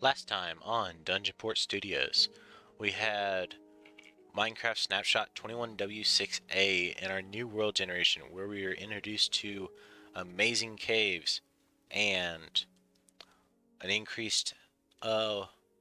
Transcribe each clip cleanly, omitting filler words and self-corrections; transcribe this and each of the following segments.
Last time on Dungeon Port Studios, we had Minecraft Snapshot 21W6A in our new world generation, where we were introduced to amazing caves and an increased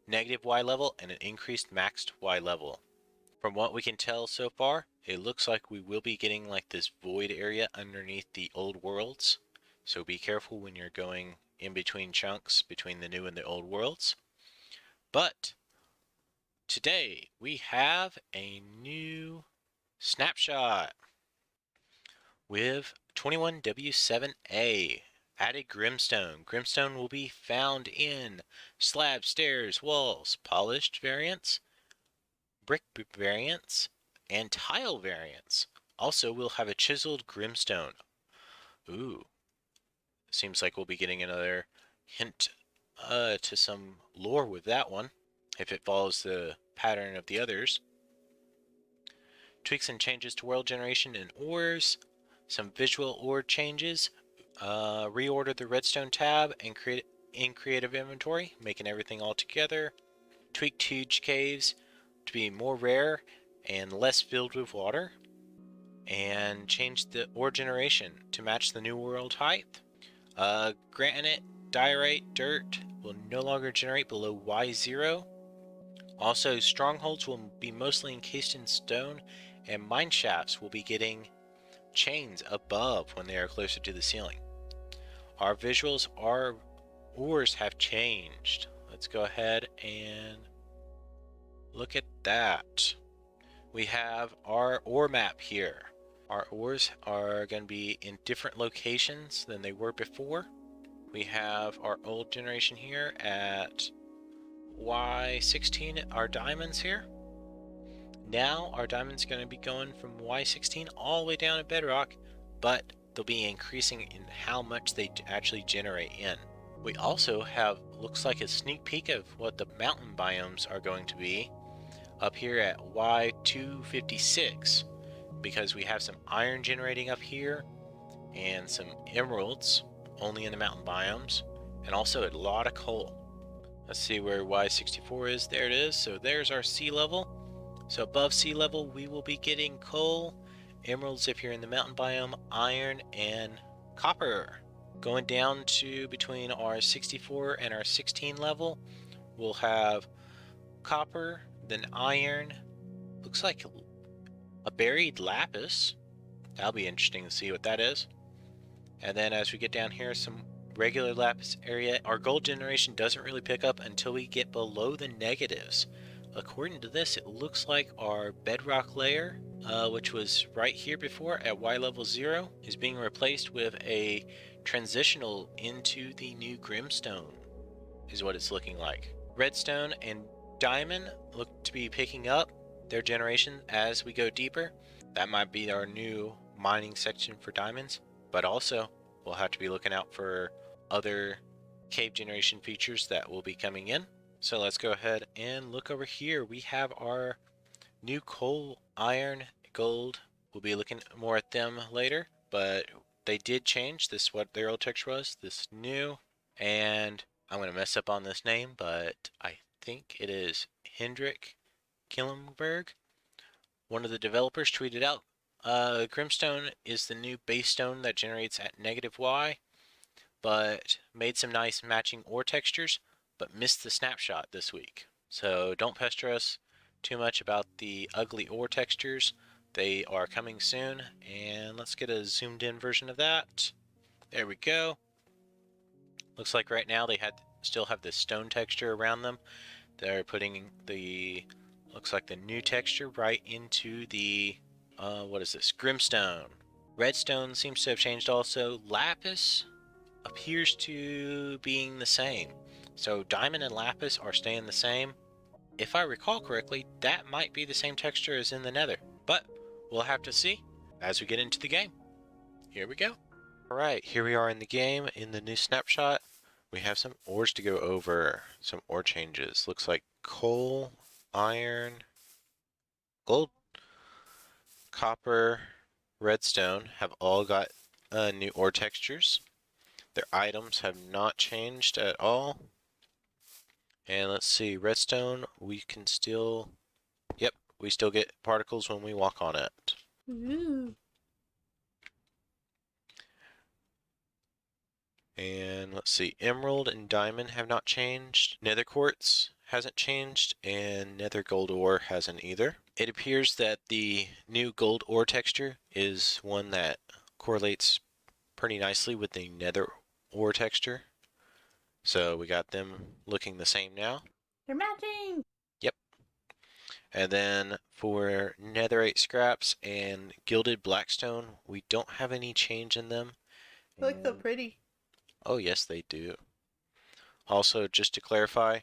negative Y level and an increased maxed Y level. From what we can tell so far, it looks like we will be getting like this void area underneath the old worlds, so be careful when you're going in between chunks between the new and the old worlds. But today we have a new snapshot with 21W7A. Added Grimstone. Grimstone will be found in slab, stairs, walls, polished variants, brick variants, and tile variants. Also, we'll have a chiseled Grimstone. Ooh, seems like we'll be getting another hint to some lore with that one, if it follows the pattern of the others. Tweaks and changes to world generation and ores, some visual ore changes, reorder the redstone tab and create in creative inventory, making everything all together. Tweaked huge caves to be more rare and less filled with water, and changed the ore generation to match the new world height. Granite, diorite, dirt will no longer generate below Y0. Also, strongholds will be mostly encased in stone, and mine shafts will be getting chains above when they are closer to the ceiling. Our visuals, our ores have changed. Let's go ahead and look at that. We have our ore map here. Our ores are going to be in different locations than they were before. We have our old generation here at Y16, our diamonds here. Now our diamonds are going to be going from Y16 all the way down to bedrock, but they'll be increasing in how much they actually generate in. We also have, looks like a sneak peek of what the mountain biomes are going to be up here at Y256, because we have some iron generating up here and some emeralds only in the mountain biomes, and also a lot of coal. Let's see where Y64 is. There it is. So there's our sea level. So above sea level, we will be getting coal, emeralds if you're in the mountain biome, iron, and copper. Going down to between our 64 and our 16 level, we'll have copper, then iron. Looks like a buried lapis. That'll be interesting to see what that is. And then as we get down here, some regular lapis area. Our gold generation doesn't really pick up until we get below the negatives. According to this, it looks like our bedrock layer, which was right here before at Y level 0, is being replaced with a transitional into the new Grimstone, is what it's looking like. Redstone and diamond look to be picking up their generation as we go deeper. That might be our new mining section for diamonds, but also we'll have to be looking out for other cave generation features that will be coming in. So let's go ahead and look over here. We have our new coal, iron, gold. We'll be looking more at them later, but they did change this, what their old texture was, this new, and I'm going to mess up on this name, but I think it is Hendrik Killenberg. One of the developers tweeted out, Grimstone is the new base stone that generates at negative Y, but made some nice matching ore textures, but missed the snapshot this week. So don't pester us too much about the ugly ore textures. They are coming soon, and let's get a zoomed in version of that. There we go. Looks like right now they still have the stone texture around them. They're putting the, looks like the new texture right into the, what is this, Grimstone. Redstone seems to have changed also. Lapis appears to being the same. So diamond and lapis are staying the same. If I recall correctly, that might be the same texture as in the nether, but we'll have to see as we get into the game. Here we go. Alright, here we are in the game in the new snapshot. We have some ores to go over, some ore changes. Looks like coal, iron, gold, copper, redstone have all got new ore textures. Their items have not changed at all. And let's see, redstone, we can still... Yep, we still get particles when we walk on it. Ooh. And let's see, emerald and diamond have not changed. Nether quartz hasn't changed, and nether gold ore hasn't either. It appears that the new gold ore texture is one that correlates pretty nicely with the nether ore texture. So we got them looking the same now. They're matching! Yep. And then for netherite scraps and gilded blackstone, we don't have any change in them. They look so pretty. Oh yes, they do. Also, just to clarify,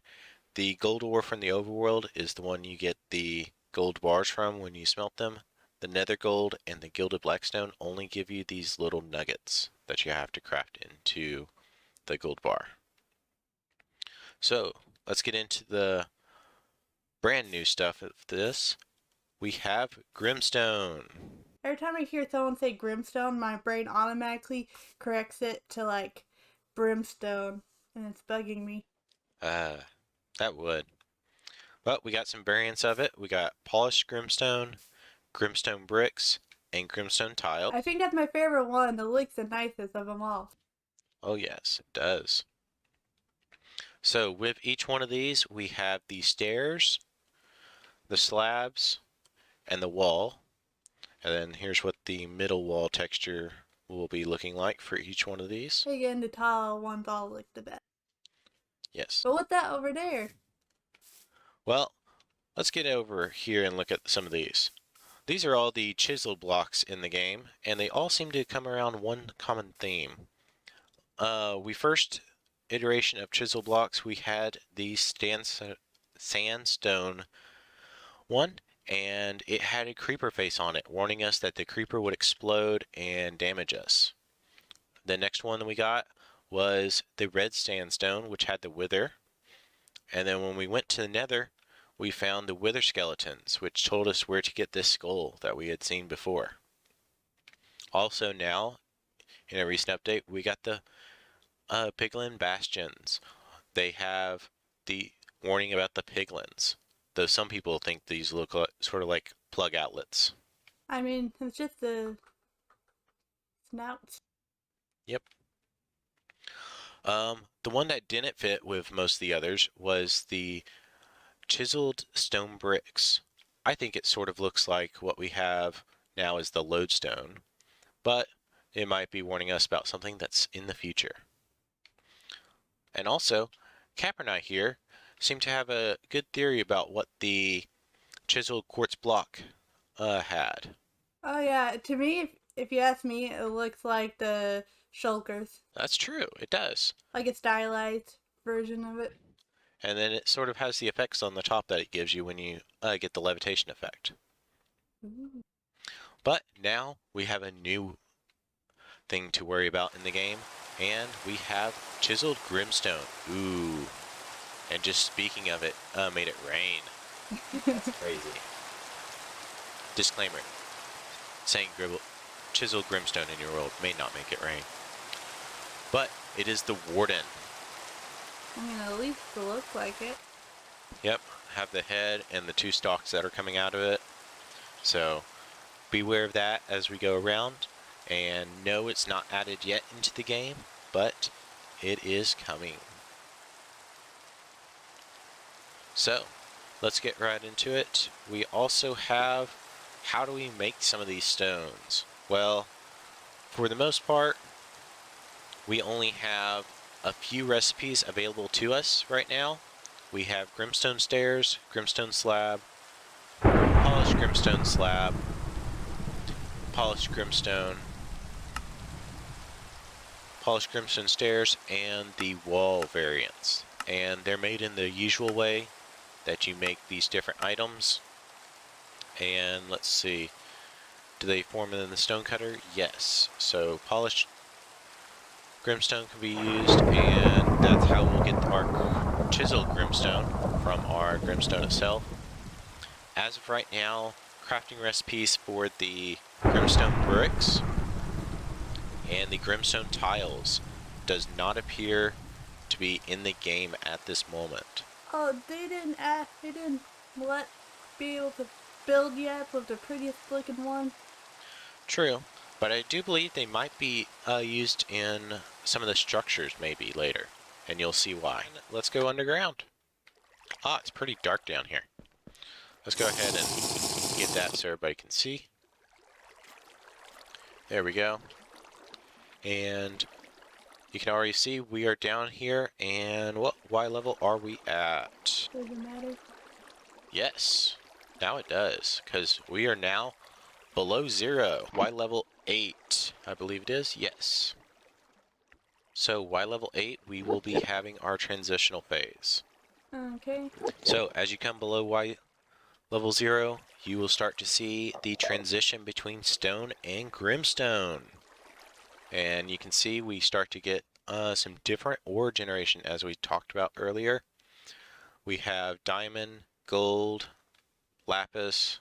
the gold ore from the overworld is the one you get the gold bars from when you smelt them. The nether gold and the gilded blackstone only give you these little nuggets that you have to craft into the gold bar. So, let's get into the brand new stuff of this. We have Grimstone. Every time I hear someone say Grimstone, my brain automatically corrects it to like Brimstone, and it's bugging me. That would. But we got some variants of it. We got polished Grimstone, Grimstone bricks, and Grimstone tile. I think that's my favorite one. It looks the nicest of them all. Oh yes, it does. So with each one of these, we have the stairs, the slabs, and the wall. And then here's what the middle wall texture will be looking like for each one of these. Again, the tile ones all look the best. Yes. But what's that over there? Well, let's get over here and look at some of these. These are all the Chisel blocks in the game, and they all seem to come around one common theme. We first iteration of Chisel blocks, we had the sandstone one, and it had a creeper face on it, warning us that the creeper would explode and damage us. The next one that we got was the red sandstone, which had the wither. And then when we went to the nether, we found the wither skeletons, which told us where to get this skull that we had seen before. Also now, in a recent update, we got the Piglet Bastions. They have the warning about the piglins, though some people think these look like, sort of like plug outlets. I mean, it's just the snouts. Yep. The one that didn't fit with most of the others was the chiseled stone bricks. I think it sort of looks like what we have now is the lodestone, but it might be warning us about something that's in the future. And also, Caprinigh here seemed to have a good theory about what the chiseled quartz block had. Oh yeah, to me, if you ask me, it looks like the shulkers. That's true, it does. Like a stylized version of it. And then it sort of has the effects on the top that it gives you when you get the levitation effect. Ooh. But now we have a new thing to worry about in the game, and we have Chiseled Grimstone. Ooh. And just speaking of it, made it rain. That's crazy. Disclaimer. Saying Chiseled Grimstone in your world may not make it rain. But it is the Warden. I mean, at least it looks like it. Yep, have the head and the two stalks that are coming out of it. So beware of that as we go around. And no, it's not added yet into the game, but it is coming. So let's get right into it. We also have, how do we make some of these stones? Well, for the most part, we only have a few recipes available to us right now. We have Grimstone stairs, Grimstone slab, polished Grimstone slab, polished Grimstone stairs, and the wall variants. And they're made in the usual way that you make these different items. And let's see, do they form in the stone cutter? Yes. So polished Grimstone can be used, and that's how we'll get our chiseled Grimstone from our Grimstone itself. As of right now, crafting recipes for the Grimstone bricks and the Grimstone tiles does not appear to be in the game at this moment. Oh, they didn't ask. They didn't let be able to build yet with the prettiest looking one. True, but I do believe they might be used in some of the structures maybe later, and you'll see why. Let's go underground. Ah, it's pretty dark down here. Let's go ahead and get that so everybody can see. There we go. And you can already see we are down here, and what Y level are we at? Does it matter? Yes, now it does, because we are now below 0. Y level 8, I believe it is. Yes. So Y level 8, we will be having our transitional phase. Okay. So as you come below Y level 0, you will start to see the transition between stone and Grimstone. And you can see we start to get some different ore generation as we talked about earlier. We have diamond, gold, lapis,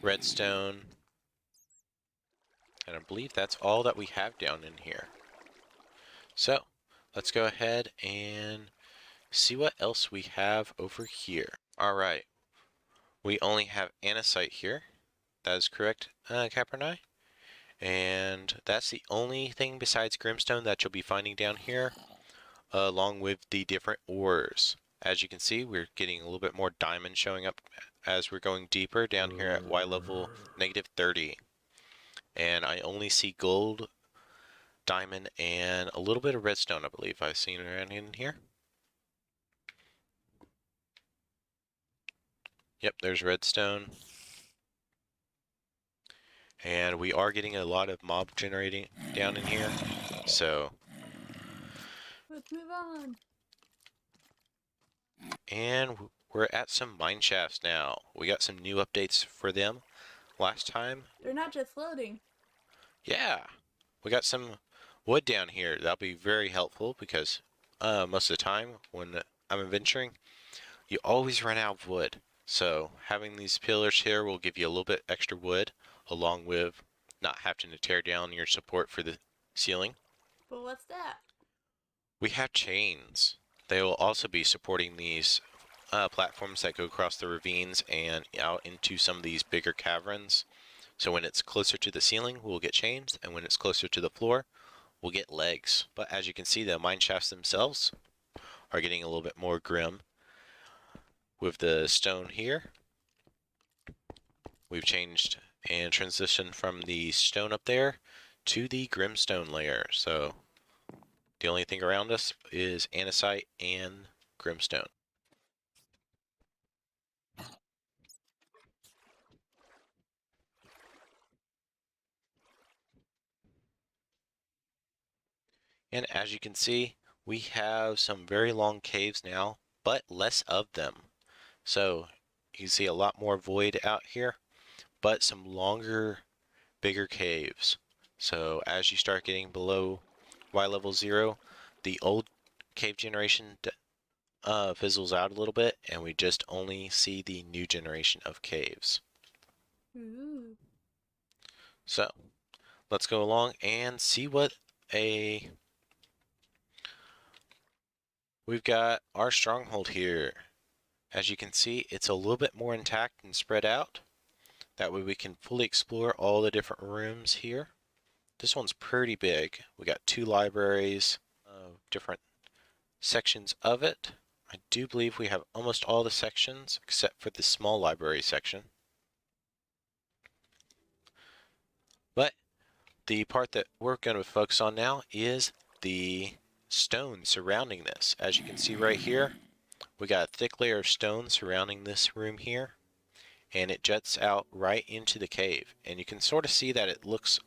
redstone, and I believe that's all that we have down in here. So let's go ahead and see what else we have over here. Alright, we only have andesite here. That is correct, Caprinigh. And that's the only thing besides Grimstone that you'll be finding down here, along with the different ores. As you can see, we're getting a little bit more diamond showing up as we're going deeper down here at Y level -30. And I only see gold, diamond, and a little bit of redstone, I believe I've seen around in here. Yep, there's redstone. And we are getting a lot of mob generating down in here, so... Let's move on. And we're at some mine shafts now. We got some new updates for them last time. They're not just floating. Yeah, we got some wood down here. That'll be very helpful because most of the time when I'm adventuring, you always run out of wood. So having these pillars here will give you a little bit extra wood, along with not having to tear down your support for the ceiling. But what's that? We have chains. They will also be supporting these platforms that go across the ravines and out into some of these bigger caverns. So when it's closer to the ceiling, we'll get chains, and when it's closer to the floor, we'll get legs. But as you can see, the mine shafts themselves are getting a little bit more grim. With the stone here, we've changed and transitioned from the stone up there to the Grimstone layer. So the only thing around us is andesite and Grimstone. And as you can see, we have some very long caves now, but less of them. So you can see a lot more void out here, but some longer, bigger caves. So as you start getting below Y level 0, the old cave generation fizzles out a little bit, and we just only see the new generation of caves. Ooh. So let's go along and see what we've got our stronghold here. As you can see, it's a little bit more intact and spread out. That way we can fully explore all the different rooms here. This one's pretty big. We got 2 libraries, different sections of it. I do believe we have almost all the sections except for the small library section. But the part that we're going to focus on now is the stone surrounding this. As you can see right here, we got a thick layer of stone surrounding this room here, and it juts out right into the cave. And you can sort of see that it looks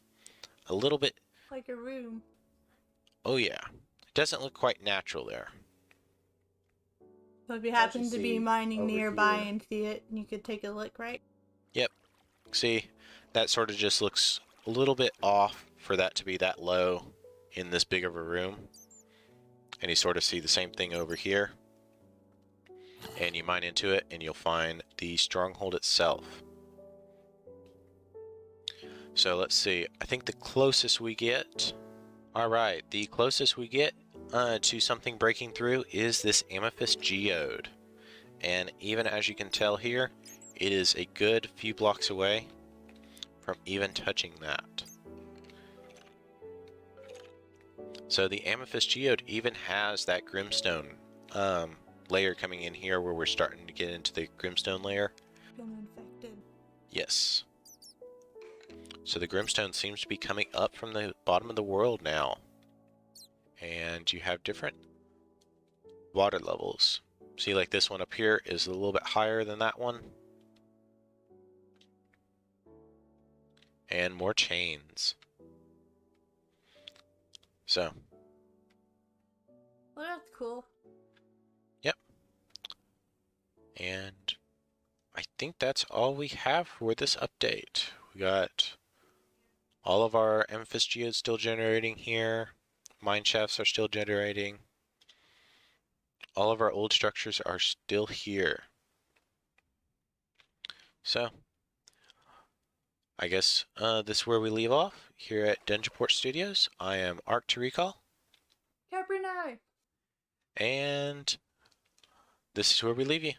a little bit... Like a room. Oh yeah, it doesn't look quite natural there. So if you As you happen to be see mining over nearby here. and see it, you could take a look, right? Yep, see, that sort of just looks a little bit off for that to be that low in this big of a room. And you sort of see the same thing over here. And you mine into it and you'll find the stronghold itself. So let's see, I think the closest we get... Alright, the closest we get to something breaking through is this amethyst geode. And even as you can tell here, it is a good few blocks away from even touching that. So the amethyst geode even has that Grimstone layer coming in here where we're starting to get into the Grimstone layer. Been infected. Yes. So the Grimstone seems to be coming up from the bottom of the world now. And you have different water levels. See, like this one up here is a little bit higher than that one. And more chains. So. Well, that's cool. Yep. And I think that's all we have for this update. We got all of our amethyst geodes still generating here. Mine shafts are still generating. All of our old structures are still here. So, I guess this is where we leave off here at Dungeonport Studios. I am Arc to Recall. Caprinigh! And this is where we leave you.